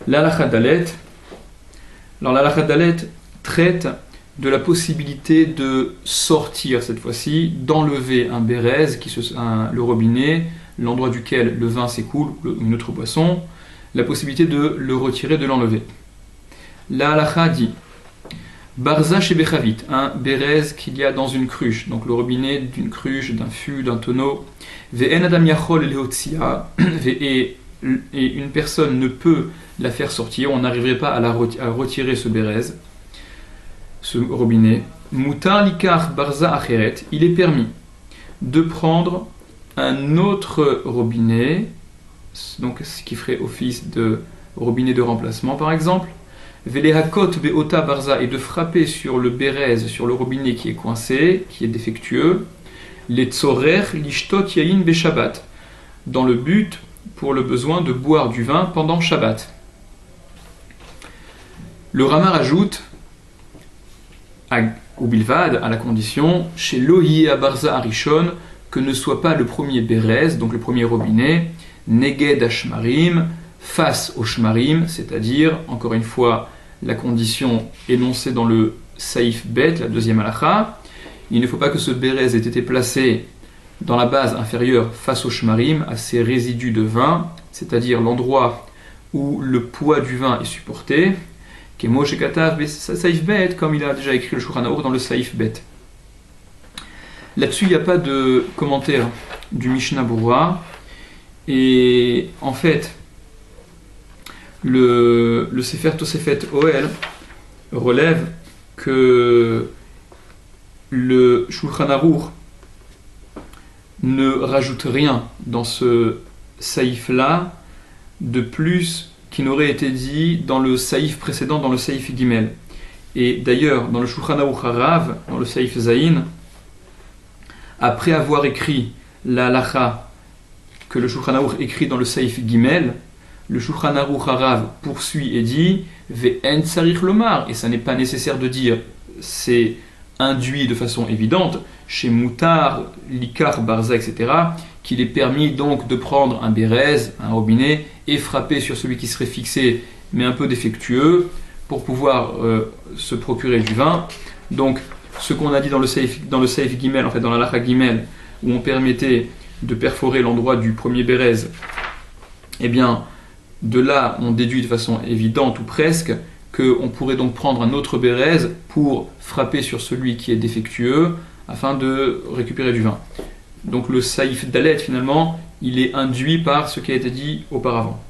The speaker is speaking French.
L'halakha dalet. Alors l'halakha dalet traite de la possibilité de sortir cette fois-ci, d'enlever un bérez, le robinet, l'endroit duquel le vin s'écoule, une autre boisson, la possibilité de le retirer, de l'enlever. La halakha dit Barza chez Bechavit, un bérez qu'il y a dans une cruche, donc le robinet d'une cruche, d'un fût, d'un tonneau. Ve'en adam yachol leotsia, et une personne ne peut la faire sortir, on n'arriverait pas à retirer ce bérez, ce robinet. Mutar likar barza acheret, il est permis de prendre un autre robinet, donc ce qui ferait office de robinet de remplacement par exemple. Velehakot beota barza, et de frapper sur le bérez, sur le robinet qui est coincé, qui est défectueux. Les tzorer lishtot yain be Shabbat, dans le but, pour le besoin de boire du vin pendant Shabbat. Le Rama rajoute ou bilvad, à la condition chez lohi à barza arishon, que ne soit pas le premier bérez, donc le premier robinet, neged ashmarim, face au shmarim, c'est-à-dire, encore une fois, la condition énoncée dans le saïf bet, la deuxième halakha. Il ne faut pas que ce bérez ait été placé dans la base inférieure face au shmarim, à ces résidus de vin, c'est-à-dire l'endroit où le poids du vin est supporté, kemo shekatav saïf bet, comme il a déjà écrit le Shulchan Aruch dans le saïf bet. Là-dessus, il n'y a pas de commentaire du Mishnah Berurah, et en fait, le Sefer Tosefet Ohel relève que le Shulchan Aruch ne rajoute rien dans ce saïf-là de plus qui n'aurait été dit dans le saïf précédent, dans le saïf Gimel. Et d'ailleurs, dans le Shulchan Aruch Harav, dans le saïf Zayin, après avoir écrit la halakha que le Shulchan Aruch écrit dans le saïf Gimel, le Shulchan Aruch Harav poursuit et dit Ve'en tsarich lomar, et ça n'est pas nécessaire de dire, c'est induit de façon évidente chez Mutar, Likar, Barza, etc., qu'il est permis donc de prendre un bérez, un robinet, et frapper sur celui qui serait fixé mais un peu défectueux pour pouvoir se procurer du vin. Donc ce qu'on a dit dans le Seif Gimel, en fait dans la Halakha Gimel, où on permettait de perforer l'endroit du premier bérez, eh bien de là on déduit de façon évidente ou presque qu'on pourrait donc prendre un autre bérez pour frapper sur celui qui est défectueux afin de récupérer du vin. Donc le saïf dalet finalement il est induit par ce qui a été dit auparavant.